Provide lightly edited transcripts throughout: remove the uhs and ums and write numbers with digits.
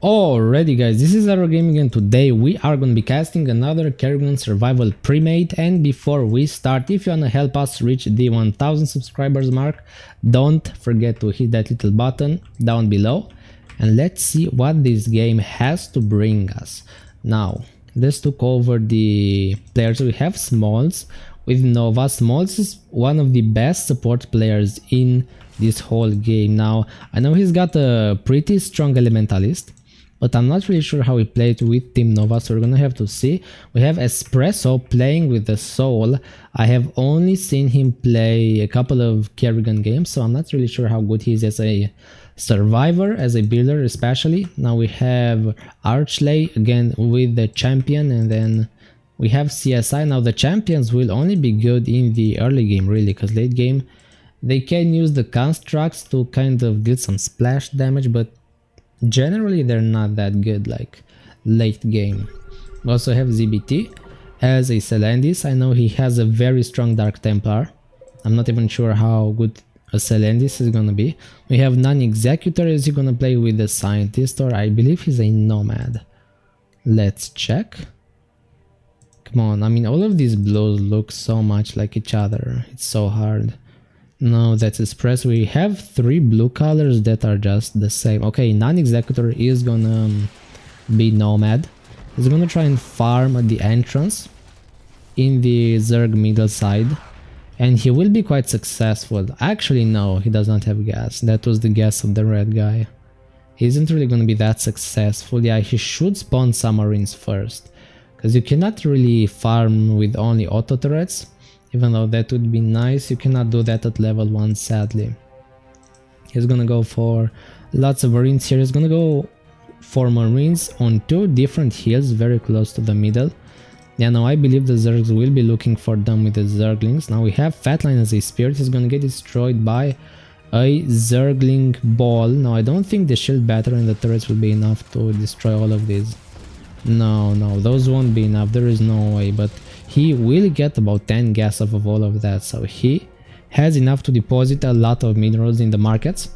Alrighty guys, this is our gaming and today we are going to be casting another Kerrigan Survival Pre-Made. And before we start, if you want to help us reach the 1000 subscribers mark, don't forget to hit that little button down below and let's see what this game has to bring us. Now, let's look over the players. We have Smalls with Nova. Smalls is one of the best support players in this whole game. Now, I know he's got a pretty strong Elementalist, but I'm not really sure how he played with Team Nova, so we're gonna have to see. We have Espresso playing with the Soul. I have only seen him play a couple of Kerrigan games, so I'm not really sure how good he is as a survivor, as a builder especially. Now we have Archley again with the champion, and then we have CSI. Now the champions will only be good in the early game really, because late game they can use the constructs to kind of deal some splash damage, but generally they're not that good like late game. We also have ZBT as a Selendis. I know he has a very strong Dark Templar. I'm not even sure how good a Selendis is gonna be. We have Non-Executor. Is he gonna play with the Scientist, or I believe he's a Nomad? Let's check. Come on, I mean all of these blows look so much like each other. It's so hard. No, that's Espresso. We have 3 blue colors that are just the same. Okay, Non-Executor is gonna be Nomad. He's gonna try and farm at the entrance in the Zerg middle side, and he will be quite successful. Actually, no, he does not have gas. That was the guess of the red guy. He isn't really gonna be that successful. Yeah, he should spawn submarines first, because you cannot really farm with only auto turrets. Even though that would be nice, you cannot do that at level 1 sadly. He's gonna go for lots of marines here. He's gonna go for marines on 2 different hills very close to the middle. Yeah, now I believe the Zergs will be looking for them with the Zerglings. Now we have Fatline as a spirit. He's gonna get destroyed by a Zergling ball. Now I don't think the shield battery and the turrets will be enough to destroy all of these. No, those won't be enough. There is no way, but he will get about 10 gas off of all of that, so he has enough to deposit a lot of minerals in the markets.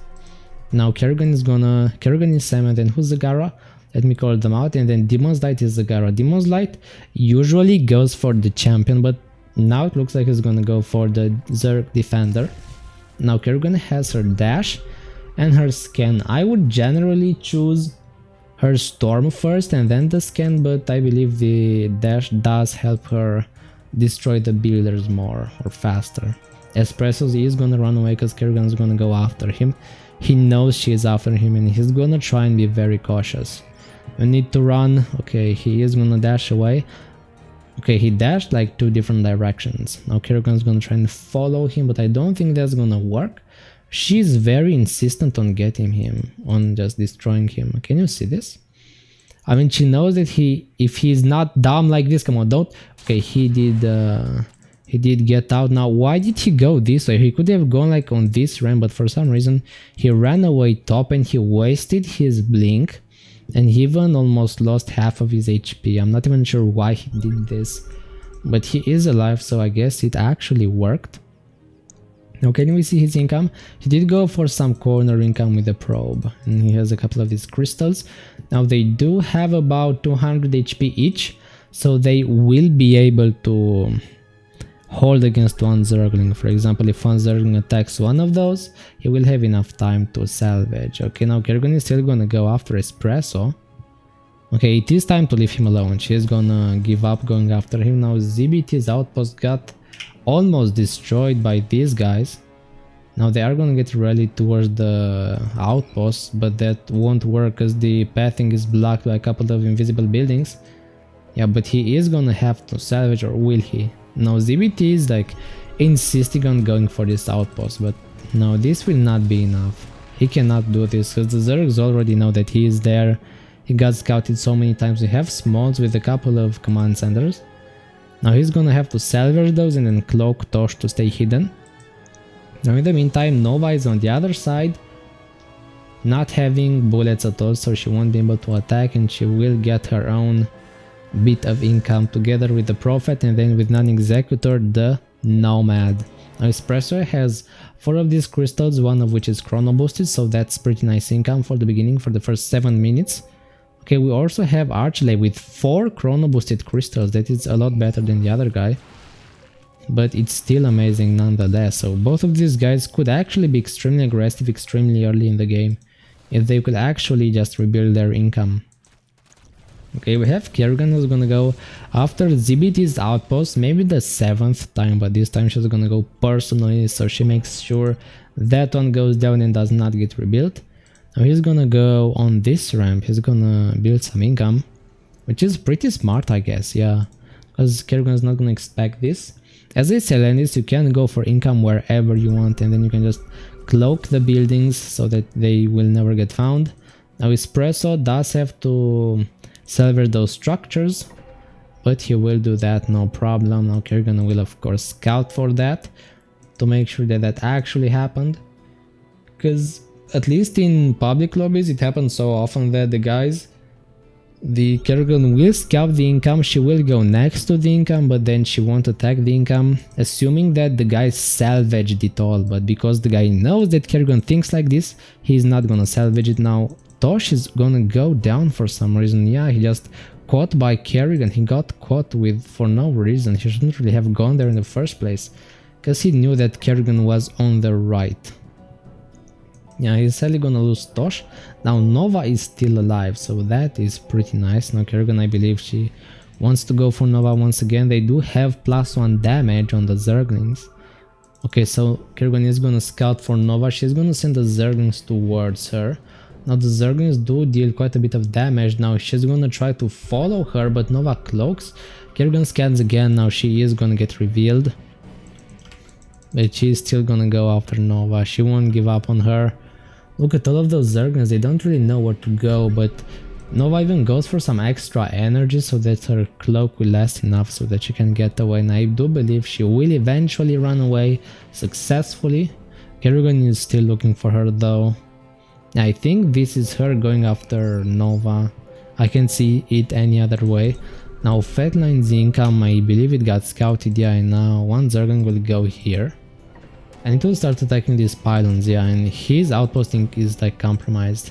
Now Kerrigan is 7th, and who's Zagara? Let me call them out. And then Demon's Light is Zagara. Demon's Light usually goes for the champion, but now it looks like he's gonna go for the Zerg Defender. Now Kerrigan has her dash and her scan. I would generally choose her storm first and then the scan, but I believe the dash does help her destroy the builders more or faster. Espresso is gonna run away because Kerrigan is gonna go after him. He knows she is after him and he's gonna try and be very cautious. You need to run. Okay, he is gonna dash away. Okay, he dashed like 2 different directions. Now Kerrigan is gonna try and follow him, but I don't think that's gonna work. She's very insistent on getting him, on just destroying him. Can you see this? I mean, she knows that if he's not dumb like this, come on, don't. Okay, he did get out. Now, why did he go this way? He could have gone like on this ramp, but for some reason he ran away top and he wasted his blink, and he even almost lost half of his HP. I'm not even sure why he did this, but he is alive, so I guess it actually worked. Now can we see his income? He did go for some corner income with the probe, and he has a couple of these crystals. Now they do have about 200 HP each, so they will be able to hold against one Zergling. For example, if one Zergling attacks one of those, he will have enough time to salvage. Okay, now Kerrigan is still gonna go after Espresso. Okay, it is time to leave him alone. She is gonna give up going after him. Now ZBT's outpost got almost destroyed by these guys. Now they are gonna get rally towards the outpost, but that won't work because the pathing is blocked by a couple of invisible buildings. Yeah, but he is gonna have to salvage, or will he? Now ZBT is like insisting on going for this outpost, but no, this will not be enough. He cannot do this because the Zergs already know that he is there. He got scouted so many times. We have Smalls with a couple of command centers. Now he's gonna have to salvage those and then cloak Tosh to stay hidden. Now in the meantime, Nova is on the other side, not having bullets at all, so she won't be able to attack, and she will get her own bit of income together with the Prophet and then with Non-Executor, the Nomad. Now Espresso has 4 of these crystals, one of which is chrono boosted, so that's pretty nice income for the beginning, for the first 7 minutes. Okay, we also have Archley with 4 chrono boosted crystals. That is a lot better than the other guy, but it's still amazing nonetheless. So both of these guys could actually be extremely aggressive extremely early in the game if they could actually just rebuild their income. Okay, we have Kerrigan who's gonna go after ZBT's outpost, maybe the 7th time, but this time she's gonna go personally, so she makes sure that one goes down and does not get rebuilt. Now he's gonna go on this ramp, he's gonna build some income, which is pretty smart, I guess, yeah, because Kerrigan is not gonna expect this. As I said, Landis, you can go for income wherever you want, and then you can just cloak the buildings so that they will never get found. Now Espresso does have to salvage those structures, but he will do that, no problem. Now Kerrigan will of course scout for that to make sure that that actually happened, because at least in public lobbies it happens so often that the Kerrigan will scout the income, she will go next to the income, but then she won't attack the income, assuming that the guy salvaged it all. But because the guy knows that Kerrigan thinks like this, he's not gonna salvage it. Now Tosh is gonna go down for some reason. Yeah, he just caught by Kerrigan. He got caught with for no reason. He shouldn't really have gone there in the first place, because he knew that Kerrigan was on the right. Yeah, he's sadly gonna lose Tosh. Now Nova is still alive, so that is pretty nice. Now Kerrigan, I believe she wants to go for Nova once again. They do have +1 damage on the Zerglings. Okay, so Kerrigan is gonna scout for Nova. She's gonna send the Zerglings towards her. Now the Zerglings do deal quite a bit of damage. Now she's gonna try to follow her, but Nova cloaks. Kerrigan scans again. Now she is gonna get revealed, but she's still gonna go after Nova. She won't give up on her. Look at all of those Zerglings, they don't really know where to go, but Nova even goes for some extra energy so that her cloak will last enough so that she can get away, and I do believe she will eventually run away successfully. Kerrigan is still looking for her though. I think this is her going after Nova. I can't see it any other way. Now Fatline's income, I believe it got scouted, yeah, and now one Zergling will go here. And it will start attacking these pylons, yeah, and his outposting is like compromised.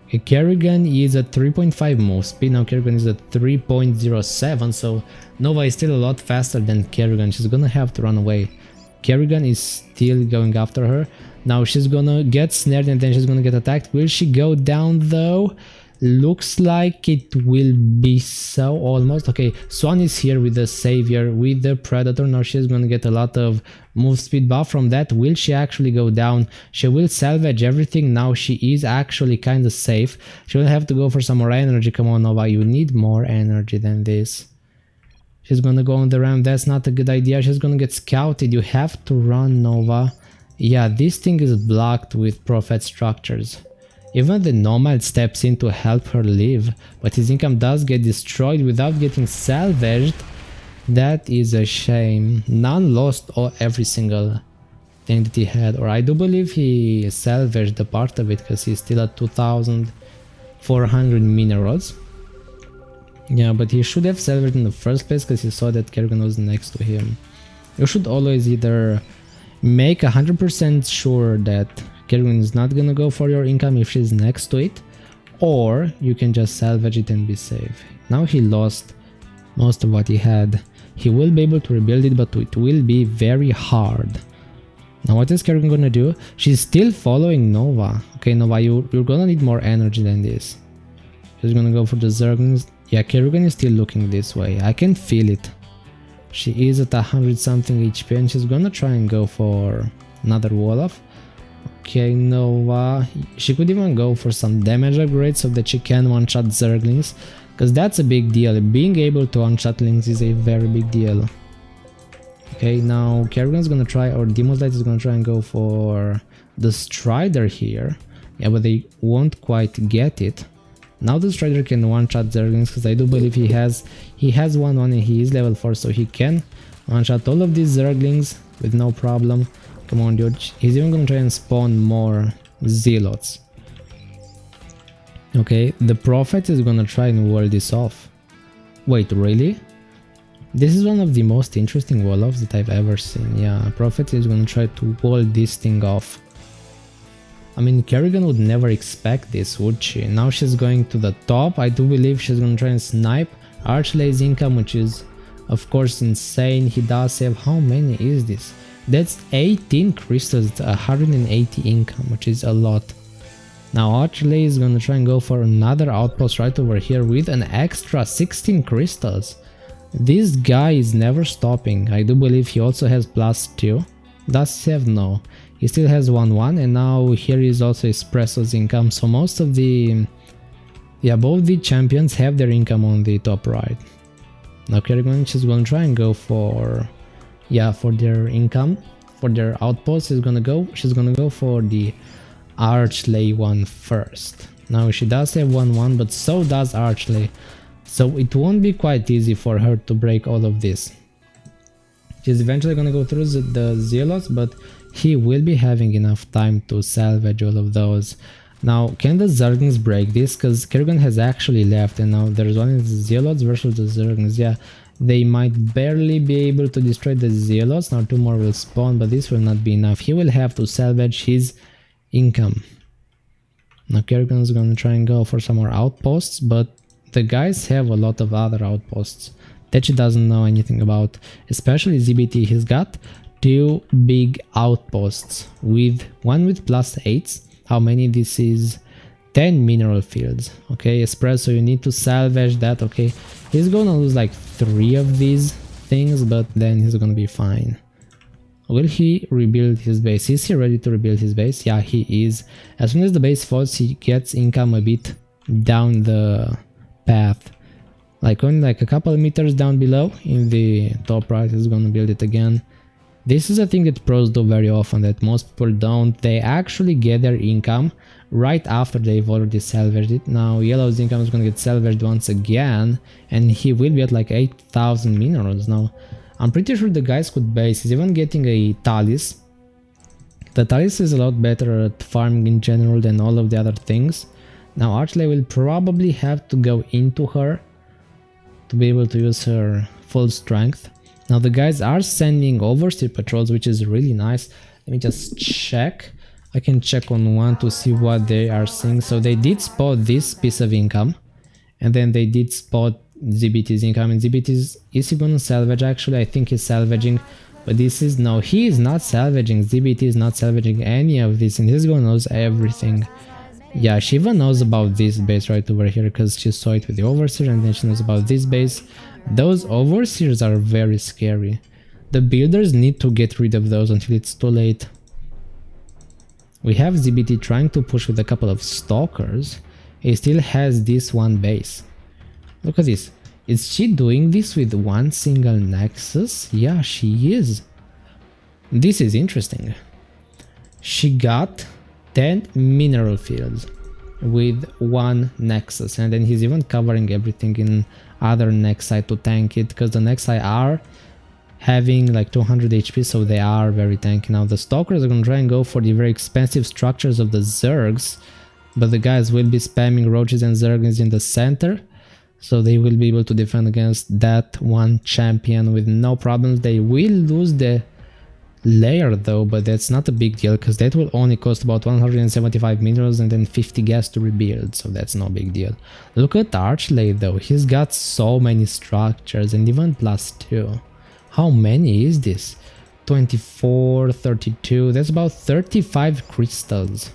Okay, Kerrigan is at 3.5 move speed, now Kerrigan is at 3.07, so Nova is still a lot faster than Kerrigan. She's gonna have to run away. Kerrigan is still going after her. Now she's gonna get snared and then she's gonna get attacked. Will she go down though? Looks like it will be so, almost. Okay, Swan is here with the Savior, with the Predator. Now she's gonna get a lot of move speed buff from that. Will she actually go down? She will salvage everything. Now she is actually kind of safe. She will have to go for some more energy. Come on, Nova, you need more energy than this. She's gonna go on the ramp. That's not a good idea. She's gonna get scouted. You have to run, Nova. Yeah, this thing is blocked with Prophet structures. Even the Nomad steps in to help her live, but his income does get destroyed without getting salvaged. That is a shame. None lost every single thing that he had, or I do believe he salvaged a part of it because he's still at 2,400 minerals. Yeah, but he should have salvaged in the first place because he saw that Kerrigan was next to him. You should always either make 100% sure that Kerrigan is not gonna go for your income if she's next to it, or you can just salvage it and be safe. Now he lost most of what he had. He will be able to rebuild it, but it will be very hard. Now what is Kerrigan gonna do? She's still following Nova. Okay, Nova, you're gonna need more energy than this. She's gonna go for the Zerglings. Yeah, Kerrigan is still looking this way. I can feel it. She is at 100 something HP and she's gonna try and go for another Wolof. Okay, Nova, she could even go for some damage upgrade so that she can one-shot Zerglings, because that's a big deal. Being able to one-shot Lings is a very big deal. Okay, now Kerrigan's gonna try, or Demon's Light is gonna try and go for the Strider here. Yeah, but they won't quite get it. Now the Strider can one-shot Zerglings, because I do believe he has 1-1 and he is level 4, so he can one-shot all of these Zerglings with no problem. Come on, dude. He's even gonna try and spawn more Zealots. Okay, the Prophet is gonna try and wall this off. Wait, really? This is one of the most interesting wall-offs that I've ever seen. Yeah, Prophet is gonna try to wall this thing off. I mean, Kerrigan would never expect this, would she? Now she's going to the top. I do believe she's gonna try and snipe Archlay's income, which is of course insane. He does have, how many is this? That's 18 crystals, it's 180 income, which is a lot. Now Archlay is gonna try and go for another outpost right over here with an extra 16 crystals. This guy is never stopping. I do believe he also has +2. Does he have? No. He still has 1-1, and now here is also Espresso's income. So most of the, both the champions have their income on the top right. Now Kerrigan is gonna try and go for, for their income, for their outpost. She's gonna go for the Archlay one first. Now she does have 1-1, but so does Archlay. So it won't be quite easy for her to break all of this. She's eventually gonna go through the Zealots, but he will be having enough time to salvage all of those. Now, can the Zerglings break this? Because Kerrigan has actually left, and now there's only the Zealots versus the Zerglings. Yeah, they might barely be able to destroy the Zealots. Now 2 more will spawn, but this will not be enough. He will have to salvage his income. Now Kerrigan is gonna try and go for some more outposts, but the guys have a lot of other outposts that she doesn't know anything about, especially ZBT. He's got 2 big outposts, with one with +8s. How many? This is 10 mineral fields. Okay, Espresso, you need to salvage that. Okay, he's gonna lose like 3 of these things, but then he's gonna be fine. Will he rebuild his base? Is he ready to rebuild his base? Yeah, he is. As soon as the base falls, he gets income a bit down the path, like only like a couple of meters down below in the top right. He's gonna build it again. This is a thing that pros do very often that most people don't. They actually get their income right after they've already salvaged it. Now Yellow's income is gonna get salvaged once again, and he will be at like 8,000 minerals. Now I'm pretty sure the guys could base. He's even getting a Talis. The Talis is a lot better at farming in general than all of the other things. Now Archlay will probably have to go into her to be able to use her full strength. Now the guys are sending overseer patrols, which is really nice. Let me just check. I can check on one to see what they are seeing. So they did spot this piece of income, and then they did spot ZBT's income. And is he gonna salvage? Actually, I think he's salvaging, but this is, no, he is not salvaging. ZBT is not salvaging any of this, and he's gonna lose everything. Yeah, she even knows about this base right over here because she saw it with the overseer, and then she knows about this base. Those overseers are very scary. The builders need to get rid of those until it's too late. We have ZBT trying to push with a couple of stalkers. He still has this one base. Look at this. Is she doing this with one single nexus? Yeah, she is. This is interesting. She got 10 mineral fields with one nexus, and then he's even covering everything in other nexi to tank it, because the nexi are having like 200 HP, so they are very tanky. Now the stalkers are gonna try and go for the very expensive structures of the Zergs, but the guys will be spamming roaches and Zerglings in the center, so they will be able to defend against that one champion with no problems. They will lose the layer though, but that's not a big deal because that will only cost about 175 minerals and then 50 gas to rebuild, so that's no big deal. Look at Archlay though, he's got so many structures and even +2. How many is this? 24, 32, that's about 35 crystals.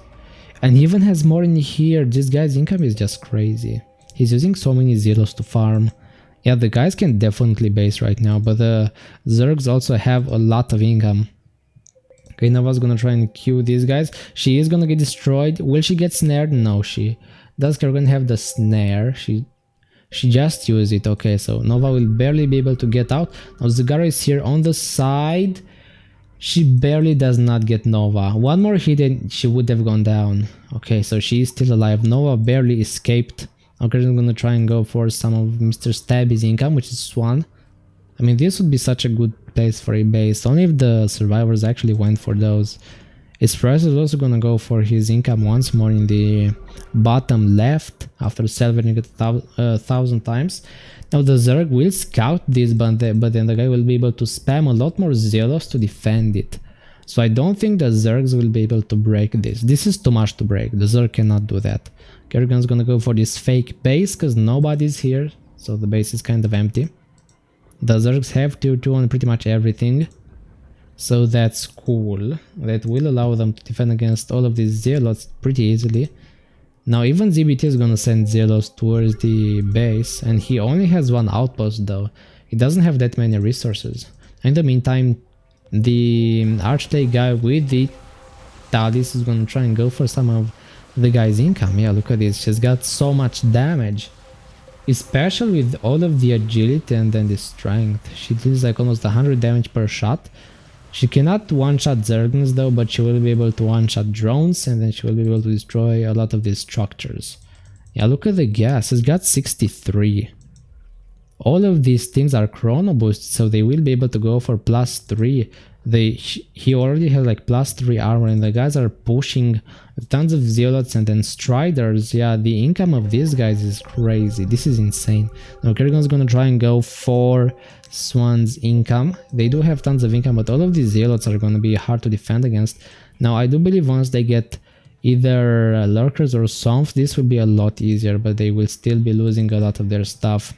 And he even has more in here. This guy's income is just crazy. He's using so many zeros to farm. Yeah, the guys can definitely base right now, but the Zergs also have a lot of income. Okay, Nova's gonna try and Q these guys. She is gonna get destroyed. Will she get snared? No, she does. Kerrigan have the snare. She just used it. Okay, so Nova will barely be able to get out. Now Zagara is here on the side. She barely does not get Nova. One more hit and she would have gone down. Okay, so she is still alive. Nova barely escaped. Okay, I'm gonna try and go for some of Mr. Stabby's income, which is Swan. I mean, this would be such a good place for a base, only if the survivors actually went for those. Espresso is also gonna go for his income once more in the bottom left after salvaging it 1,000 times. Now the Zerg will scout this, but then the guy will be able to spam a lot more zealots to defend it. So I don't think the Zergs will be able to break this. This is too much to break. The Zerg cannot do that. Kerrigan's gonna go for this fake base because nobody's here. So the base is kind of empty. The Zergs have tier 2 on pretty much everything. So that's cool. That will allow them to defend against all of these Zealots pretty easily. Now even ZBT is gonna send Zealots towards the base. And he only has one outpost though. He doesn't have that many resources. In the meantime, the Archlay guy with the Talis is gonna try and go for some of the guy's income. Yeah, look at this. She's got so much damage. Especially with all of the agility and then the strength. She deals like almost 100 damage per shot. She cannot one-shot Zerglings though, but she will be able to one-shot drones and then she will be able to destroy a lot of these structures. Yeah, look at the gas. It's got 63. All of these things are chrono boosts, so they will be able to go for +3. He already has like +3 armor and the guys are pushing tons of Zealots and then Striders. Yeah, the income of these guys is crazy. This is insane. Now Kerrigan's gonna try and go for Swan's income. They do have tons of income, but all of these Zealots are gonna be hard to defend against. Now I do believe once they get either Lurkers or Swamps, this will be a lot easier, but they will still be losing a lot of their stuff.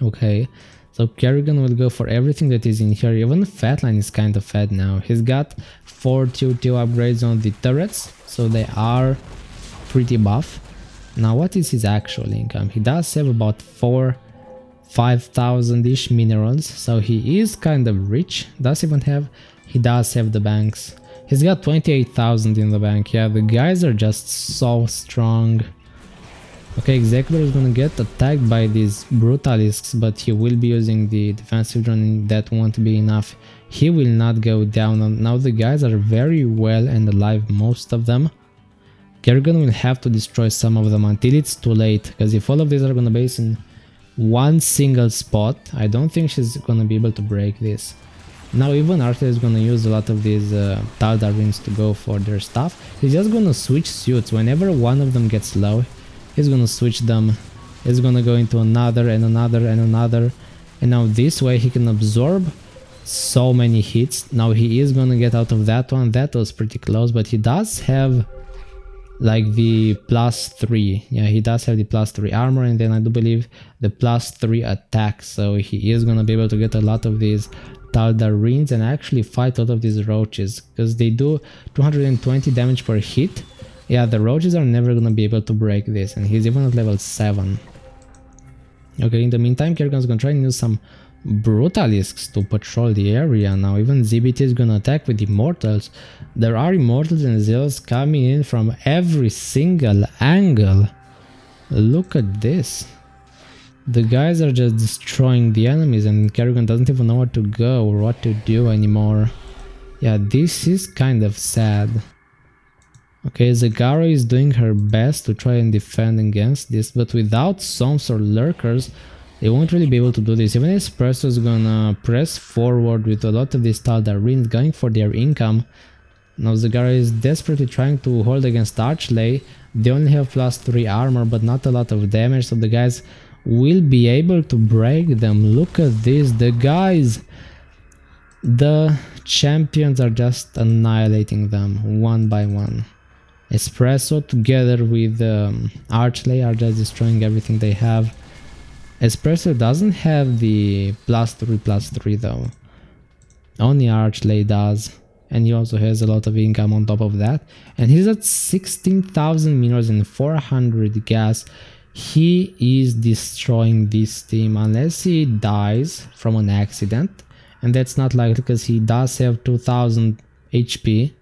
Okay, so Kerrigan will go for everything that is in here. Even Fatline is kind of fat now. He's got 4 tier 2 upgrades on the turrets, so they are pretty buff. Now what is his actual income? He does have about 5,000-ish minerals, so he is kind of rich. He does have the banks. He's got 28,000 in the bank. Yeah, the guys are just so strong. Okay, Executor is gonna get attacked by these Brutalisks, but he will be using the defensive drone and that won't be enough. He will not go down. Now the guys are very well and alive, most of them. Kerrigan will have to destroy some of them until it's too late, because if all of these are gonna base in one single spot, I don't think she's gonna be able to break this. Now even Arthur is gonna use a lot of these Taldarins to go for their stuff. He's just gonna switch suits. Whenever one of them gets low, he's gonna switch them. He's gonna go into another and another and another. And now this way he can absorb so many hits. Now he is gonna get out of that one. That was pretty close, but he does have like the +3. Yeah, he does have the +3 armor and then I do believe the +3 attack. So he is gonna be able to get a lot of these Taldarins and actually fight all of these roaches, because they do 220 damage per hit. Yeah, the roaches are never gonna be able to break this, and he's even at level 7. Okay, in the meantime, Kerrigan's gonna try and use some Brutalisks to patrol the area. Now even ZBT is gonna attack with Immortals. There are Immortals and Zealots coming in from every single angle. Look at this. The guys are just destroying the enemies and Kerrigan doesn't even know where to go or what to do anymore. Yeah, this is kind of sad. Okay, Zagara is doing her best to try and defend against this, but without Swamps or Lurkers, they won't really be able to do this. Even Espresso is gonna press forward with a lot of these Taldarins going for their income. Now Zagara is desperately trying to hold against Archlay. They only have +3 armor, but not a lot of damage, so the guys will be able to break them. Look at this, the guys! The champions are just annihilating them one by one. Espresso together with Archlay are just destroying everything they have. Espresso doesn't have the +3/+3 though. Only Archlay does. And he also has a lot of income on top of that. And he's at 16,000 minerals and 400 gas. He is destroying this team unless he dies from an accident. And that's not likely because he does have 2000 HP.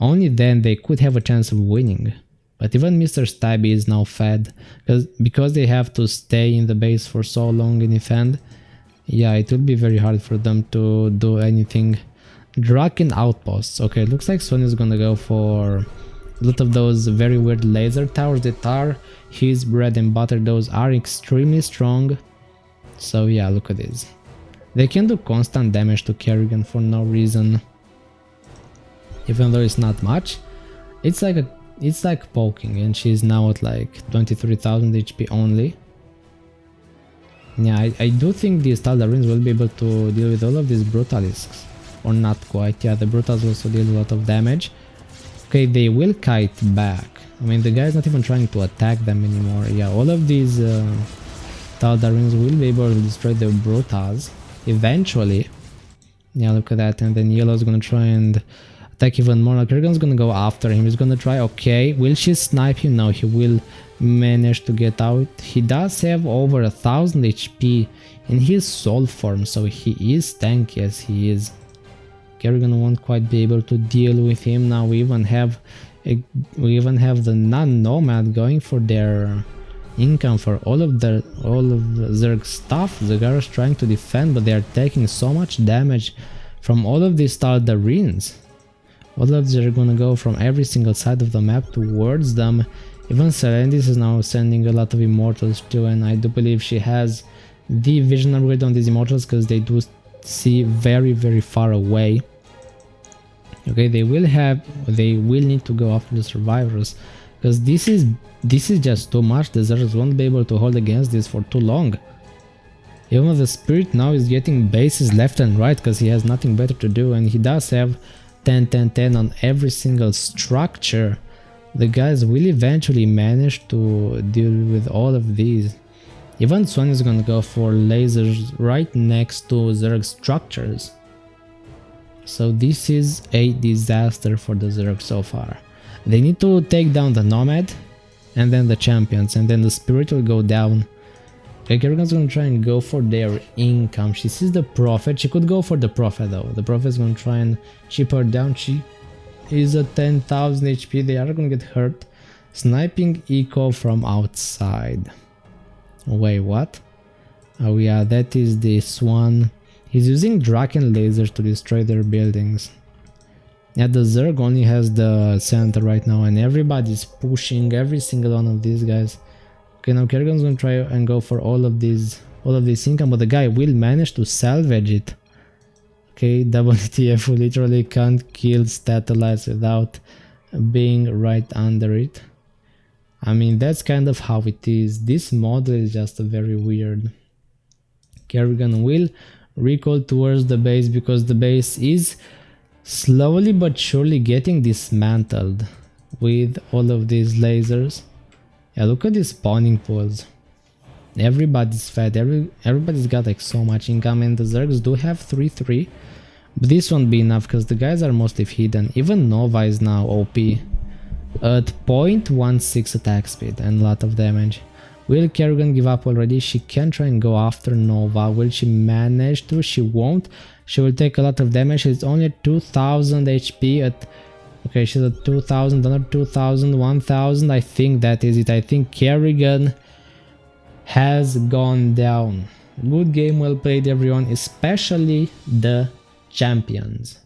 Only then they could have a chance of winning. But even Mr. Stabby is now fed, because they have to stay in the base for so long in defend. Yeah, it will be very hard for them to do anything. Draken outposts. Okay, looks like Swan is gonna go for a lot of those very weird laser towers that are his bread and butter. Those are extremely strong. So yeah, look at this. They can do constant damage to Kerrigan for no reason. Even though it's not much. It's like poking, and she's now at like 23,000 HP only. Yeah, I do think these Taldarins will be able to deal with all of these Brutalisks. Or not quite. Yeah, the Brutals also deal a lot of damage. Okay, they will kite back. I mean, the guy's not even trying to attack them anymore. Yeah, all of these Tal'darins will be able to destroy the Brutals eventually. Yeah, look at that. And then Yellow's gonna try and attack even more. Now, Kerrigan's gonna go after him. He's gonna try. Okay, will she snipe him? No, he will manage to get out. He does have over 1000 HP in his soul form, so he is tanky as he is. Kerrigan won't quite be able to deal with him. Now we even have the non-nomad going for their income for all of Zerg's stuff. The guys are trying to defend, but they are taking so much damage from all of these Tal'darins. All of them are gonna go from every single side of the map towards them. Even Selendis is now sending a lot of immortals too, and I do believe she has the vision upgrade on these immortals because they do see very, very far away. Okay, they will need to go after the survivors because this is just too much. The Zergs won't be able to hold against this for too long. Even the Spirit now is getting bases left and right because he has nothing better to do, and he does have 10-10-10 on every single structure. The guys will eventually manage to deal with all of these. Even Swan is gonna go for lasers right next to Zerg structures. So this is a disaster for the Zerg so far. They need to take down the Nomad and then the champions, and then the Spirit will go down. Okay, Kerrigan's gonna try and go for their income. She sees the Prophet. She could go for the Prophet though. The Prophet's gonna try and chip her down. She is at 10,000 HP. They are gonna get hurt. Sniping eco from outside. Wait, what? Oh yeah, that is this one. He's using Draken lasers to destroy their buildings. Yeah, the Zerg only has the center right now, and everybody's pushing every single one of these guys. Okay, now Kerrigan's gonna try and go for all of this income, but the guy will manage to salvage it. Okay, WTF, who literally can't kill Statalites without being right under it. I mean, that's kind of how it is. This model is just very weird. Kerrigan will recall towards the base because the base is slowly but surely getting dismantled with all of these lasers. Yeah, look at these spawning pools. Everybody's fed, everybody's got like so much income, and the Zergs do have 3-3. But this won't be enough because the guys are mostly hidden. Even Nova is now OP at 0.16 attack speed and a lot of damage. Will Kerrigan give up already? She can try and go after Nova. Will she manage to? She won't. She will take a lot of damage. She's only at 2000 HP at... Okay, she's at 2000, another 2000, 1000. I think that is it. I think Kerrigan has gone down. Good game, well played everyone, especially the champions.